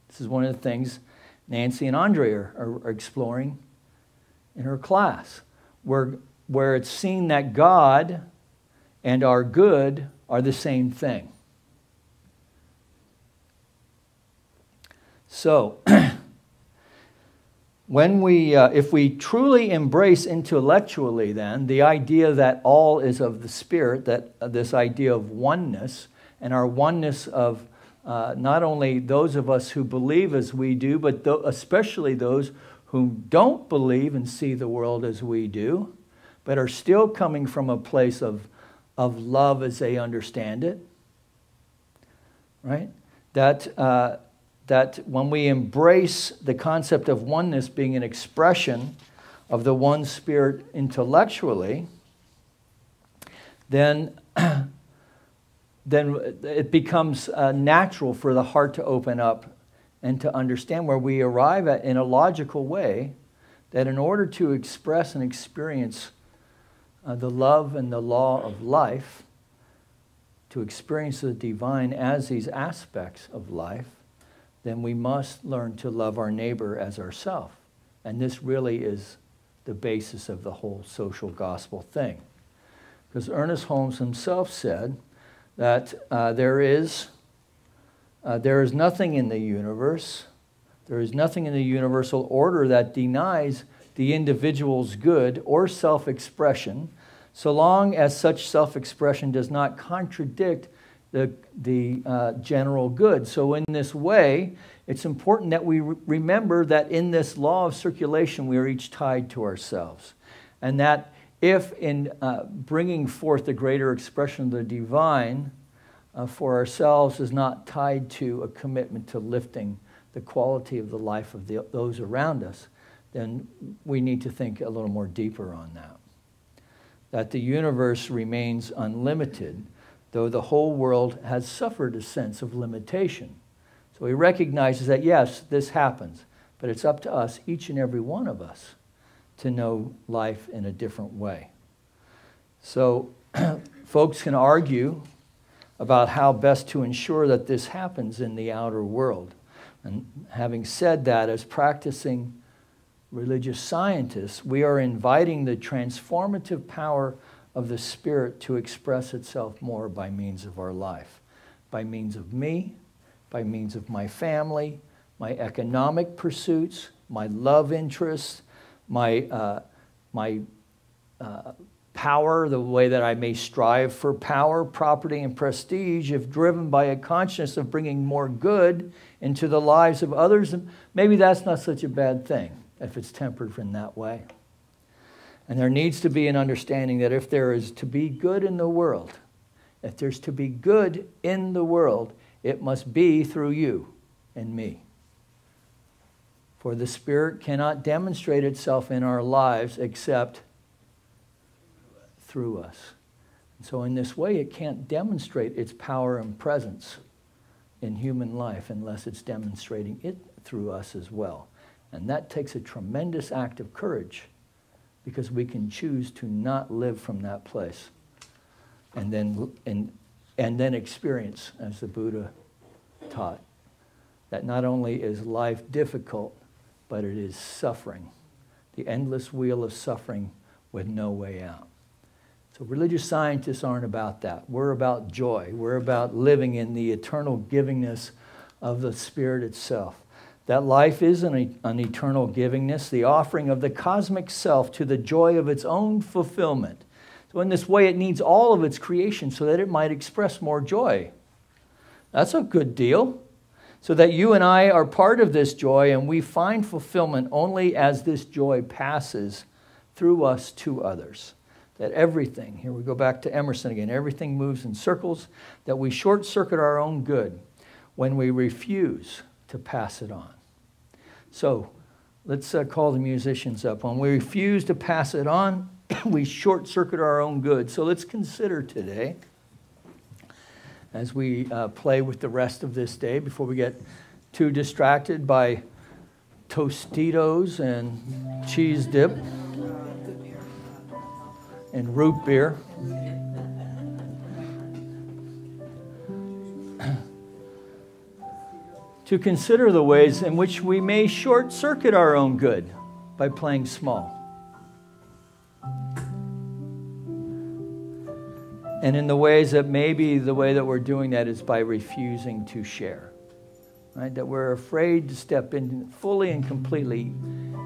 D: This is one of the things Nancy and Andre are exploring in her class, where it's seen that God and our good are the same thing. So, if we truly embrace intellectually then the idea that all is of the Spirit, that this idea of oneness, and our oneness of not only those of us who believe as we do, but especially those who don't believe and see the world as we do, but are still coming from a place of love as they understand it, right? That when we embrace the concept of oneness being an expression of the one Spirit intellectually, then it becomes natural for the heart to open up and to understand, where we arrive at in a logical way, that in order to express and experience the love and the law of life, to experience the divine as these aspects of life, then we must learn to love our neighbor as ourselves. And this really is the basis of the whole social gospel thing. Because Ernest Holmes himself said that there is nothing in the universe, there is nothing in the universal order that denies the individual's good or self-expression, so long as such self-expression does not contradict the general good. So in this way, it's important that we remember that in this law of circulation, we are each tied to ourselves. And that if in bringing forth the greater expression of the divine for ourselves is not tied to a commitment to lifting the quality of the life of those around us, then we need to think a little more deeper on that. That the universe remains unlimited, though the whole world has suffered a sense of limitation. So he recognizes that, yes, this happens, but it's up to us, each and every one of us, to know life in a different way. So folks can argue about how best to ensure that this happens in the outer world. And having said that, as practicing religious scientists, we are inviting the transformative power of the Spirit to express itself more by means of our life, by means of me, by means of my family, my economic pursuits, my love interests, my power, the way that I may strive for power, property, and prestige, if driven by a consciousness of bringing more good into the lives of others, maybe that's not such a bad thing if it's tempered in that way. And there needs to be an understanding that if there is to be good in the world, if there's to be good in the world, it must be through you and me. For the Spirit cannot demonstrate itself in our lives except through us. And so in this way, it can't demonstrate its power and presence in human life unless it's demonstrating it through us as well. And that takes a tremendous act of courage, because we can choose to not live from that place and then experience, as the Buddha taught, that not only is life difficult, but it is suffering, the endless wheel of suffering with no way out. So religious scientists aren't about that. We're about joy. We're about living in the eternal givingness of the Spirit itself. That life is an eternal givingness, the offering of the cosmic self to the joy of its own fulfillment. So in this way, it needs all of its creation so that it might express more joy. That's a good deal. So that you and I are part of this joy, and we find fulfillment only as this joy passes through us to others. That everything, here we go back to Emerson again, everything moves in circles, that we short-circuit our own good when we refuse to pass it on. So let's call the musicians up. When we refuse to pass it on, we short-circuit our own good. So let's consider today, as we play with the rest of this day, before we get too distracted by Tostitos and cheese dip and root beer. To consider the ways in which we may short-circuit our own good by playing small. And in the ways that maybe the way that we're doing that is by refusing to share. Right? That we're afraid to step in fully and completely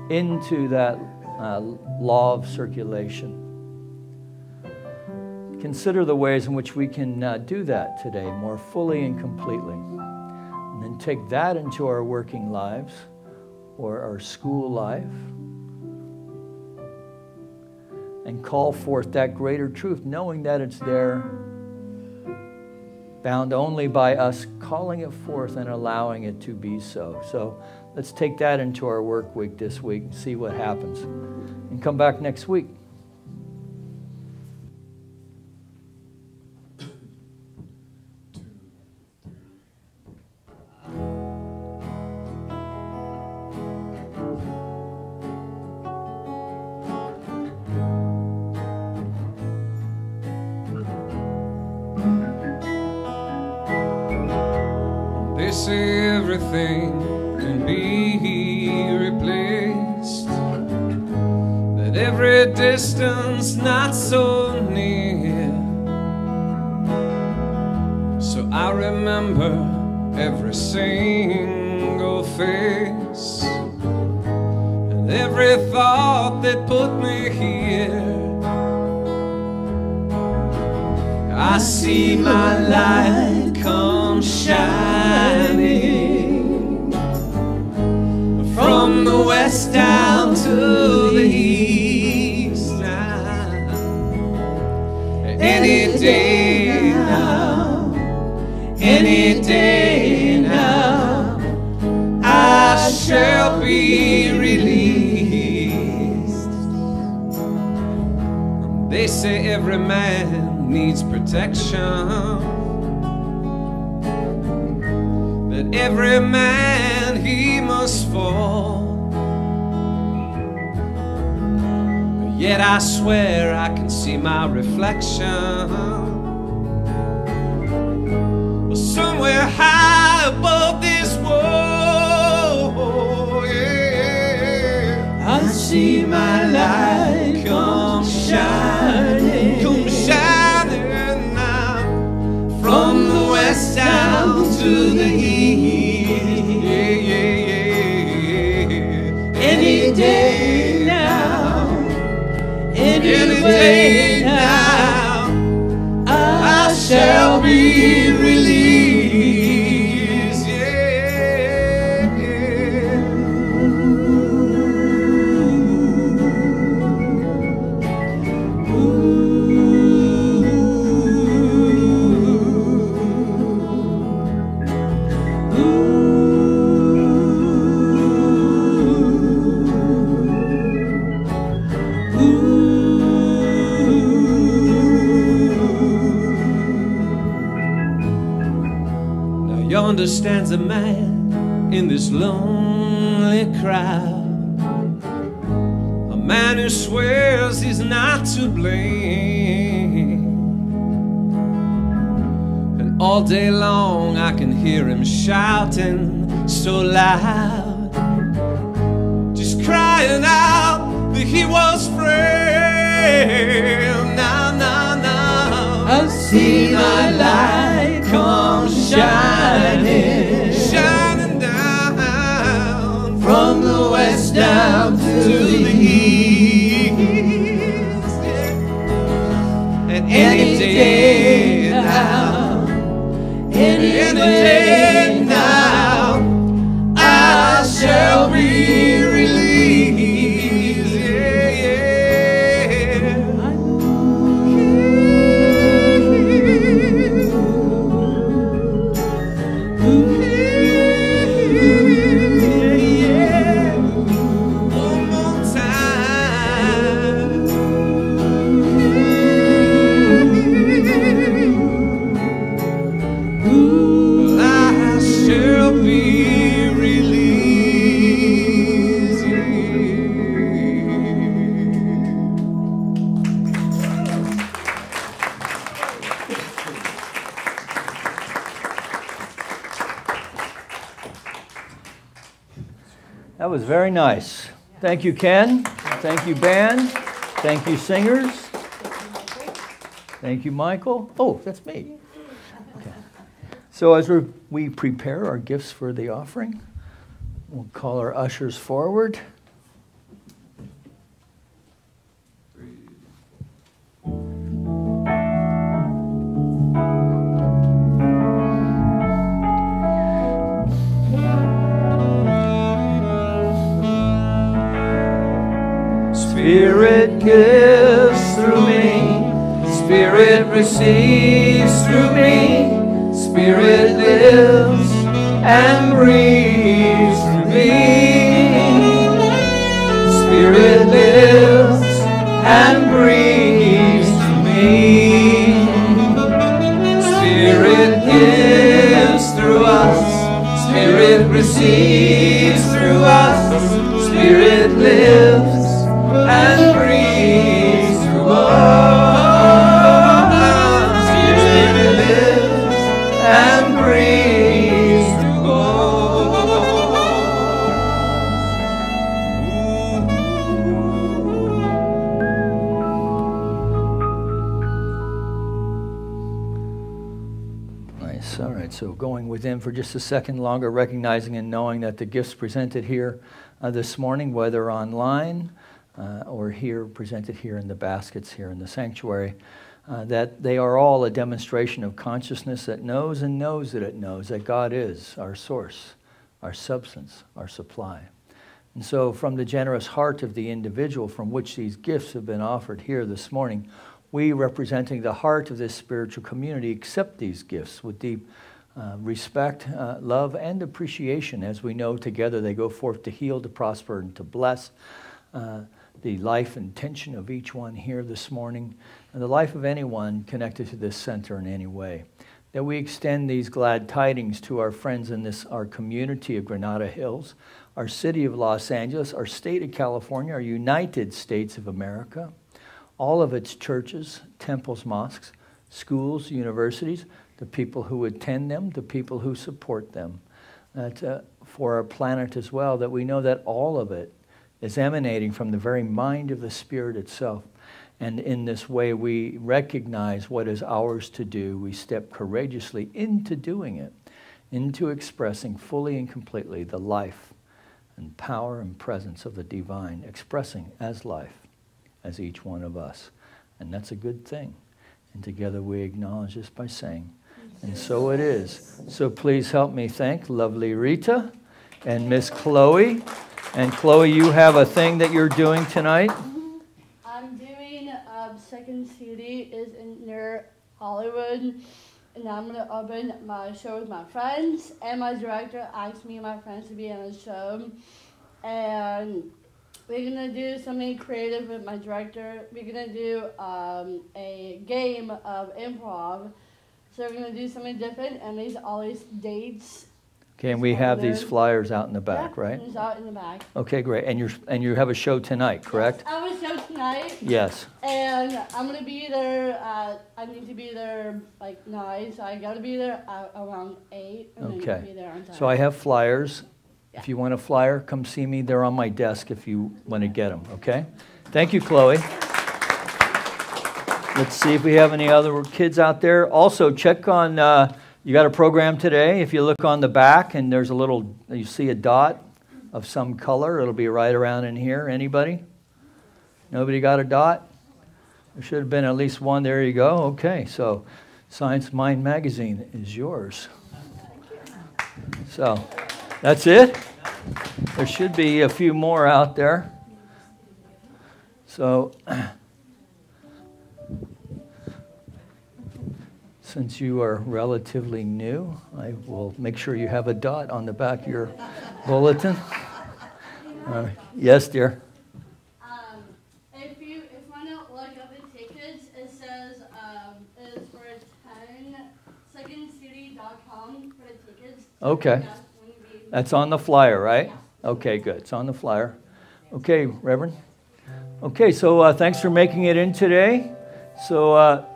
D: into that law of circulation. Consider the ways in which we can do that today more fully and completely. And then take that into our working lives or our school life and call forth that greater truth, knowing that it's there, bound only by us calling it forth and allowing it to be so. So let's take that into our work week this week and see what happens. And come back next week.
C: say everything can be replaced, that every distance not so near. So I remember every single face and every thought that put me here. I see my light come shining from the west down to the east now. Any day now, any day now, I shall be released. They say every man needs protection, that every man he must fall. Yet I swear I can see my reflection somewhere high above this world. Yeah. I see my light come shining, come shining now, from the west down to the east. Yeah, yeah, yeah. Any day now, any day now, I shall be released. Yonder stands a man in this lonely crowd, a man who swears he's not to blame, and all day long I can hear him shouting so loud, just crying out that he was frail. Now, now, now, I see my light come shining, shining down from the west down to the east. And any day now, any day now, I shall be released. Yeah, yeah. One more time. Well, I shall be released.
D: That was very nice. Thank you, Ken. Thank you, band. Thank you, singers. Thank you, Michael. Oh, that's me. Okay. So as we prepare our gifts for the offering, we'll call our ushers forward. Spirit gives through me, Spirit receives through me, Spirit lives and breathes through me. Spirit lives and breathes through me. Spirit gives through us, Spirit receives through us, Spirit lives and breathes through us. Spirit lives and breathes through us. So going within for just a second longer, recognizing and knowing that the gifts presented here this morning, whether online or here, presented here in the baskets here in the sanctuary, that they are all a demonstration of consciousness that knows and knows that it knows that God is our source, our substance, our supply. And so from the generous heart of the individual from which these gifts have been offered here this morning, we, representing the heart of this spiritual community, accept these gifts with deep respect, love, and appreciation, as we know together they go forth to heal, to prosper, and to bless the life and intention of each one here this morning, and the life of anyone connected to this center in any way. That we extend these glad tidings to our friends in our community of Granada Hills, our city of Los Angeles, our state of California, our United States of America, all of its churches, temples, mosques, schools, universities, the people who attend them, the people who support them. That for our planet as well, that we know that all of it is emanating from the very mind of the Spirit itself. And in this way, we recognize what is ours to do. We step courageously into doing it, into expressing fully and completely the life and power and presence of the divine, expressing as life, as each one of us. And that's a good thing. And together we acknowledge this by saying, and so it is. So please help me thank lovely Rita and Miss Chloe. And Chloe, you have a thing that you're doing tonight?
G: I'm doing Second City is near Hollywood, and I'm going to open my show with my friends, and my director asked me and my friends to be on the show, and we're going to do something creative with my director. We're going to do a game of improv, so we're going to do something different, and these all these dates.
D: Okay, and we have these flyers out in the back, right?
G: It's out in the back.
D: Okay, great. And you have a show tonight, correct?
G: Yes, I have a show tonight.
D: Yes.
G: And I'm gonna be there. I need to be there like 9, so I gotta be there around 8. And
D: Okay.
G: then be there on time.
D: So I have flyers.
G: Yeah.
D: If you want a flyer, come see me. They're on my desk if you want to get them. Okay. Thank you, Chloe. Let's see if we have any other kids out there. Also, check on. You got a program today. If you look on the back and there's a little, you see a dot of some color, it'll be right around in here. Anybody? Nobody got a dot? There should have been at least one. There you go. Okay, so Science Mind Magazine is yours. So that's it. There should be a few more out there. So since you are relatively new, I will make sure you have a dot on the back of your bulletin. Yes, dear.
G: If you want to look up the tickets, it says it's for 10 secondcity.com for the tickets.
D: Okay. That's on the flyer, right? Okay, good. It's on the flyer. Okay, Reverend. Okay, so thanks for making it in today. So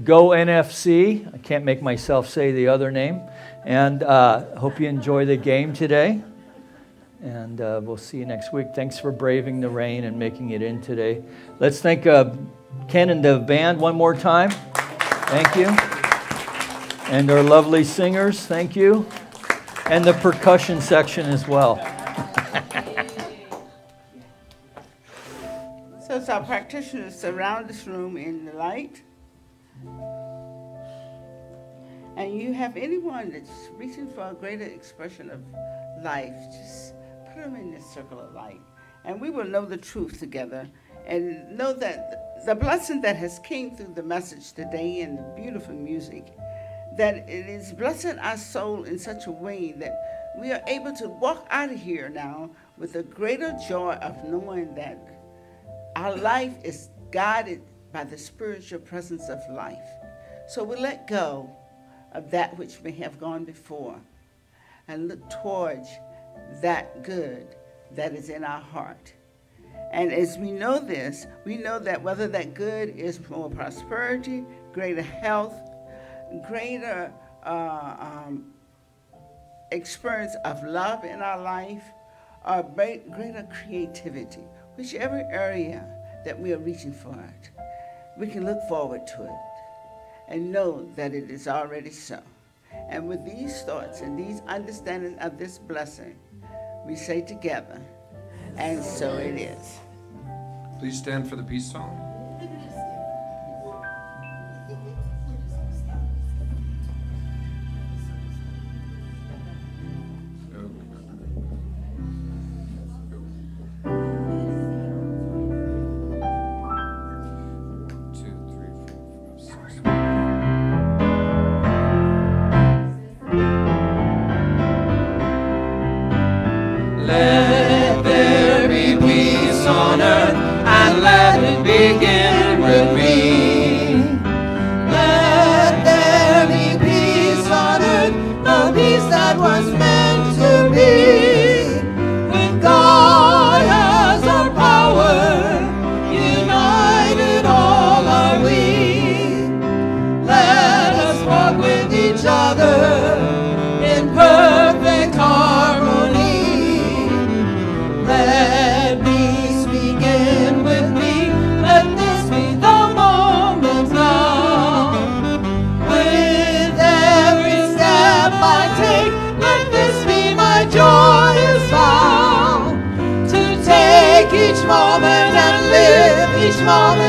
D: Go NFC. I can't make myself say the other name. And hope you enjoy the game today. And we'll see you next week. Thanks for braving the rain and making it in today. Let's thank Ken and the band one more time. Thank you. And our lovely singers. Thank you. And the percussion section as well.
E: So it's our practitioners surround this room in the light. And you have anyone that's reaching for a greater expression of life, just put them in this circle of light. And we will know the truth together and know that the blessing that has came through the message today and the beautiful music, that it is blessing our soul in such a way that we are able to walk out of here now with a greater joy of knowing that our life is guided by the spiritual presence of life. So we let go of that which may have gone before and look towards that good that is in our heart. And as we know this, we know that whether that good is more prosperity, greater health, greater experience of love in our life, or greater creativity, whichever area that we are reaching for it, we can look forward to it and know that it is already so. And with these thoughts and these understanding of this blessing, we say together, and so it is.
C: Please stand for the peace song.
H: Let there be peace on earth, and let it begin with me.
B: Let there be peace on earth, the peace that was meant to be. When God has our power, united all are we. Let us walk with each other in perfect harmony. Let peace begin with me. Let this be the moment now. With every step I take, let this be my joyous vow. To take each moment and live each moment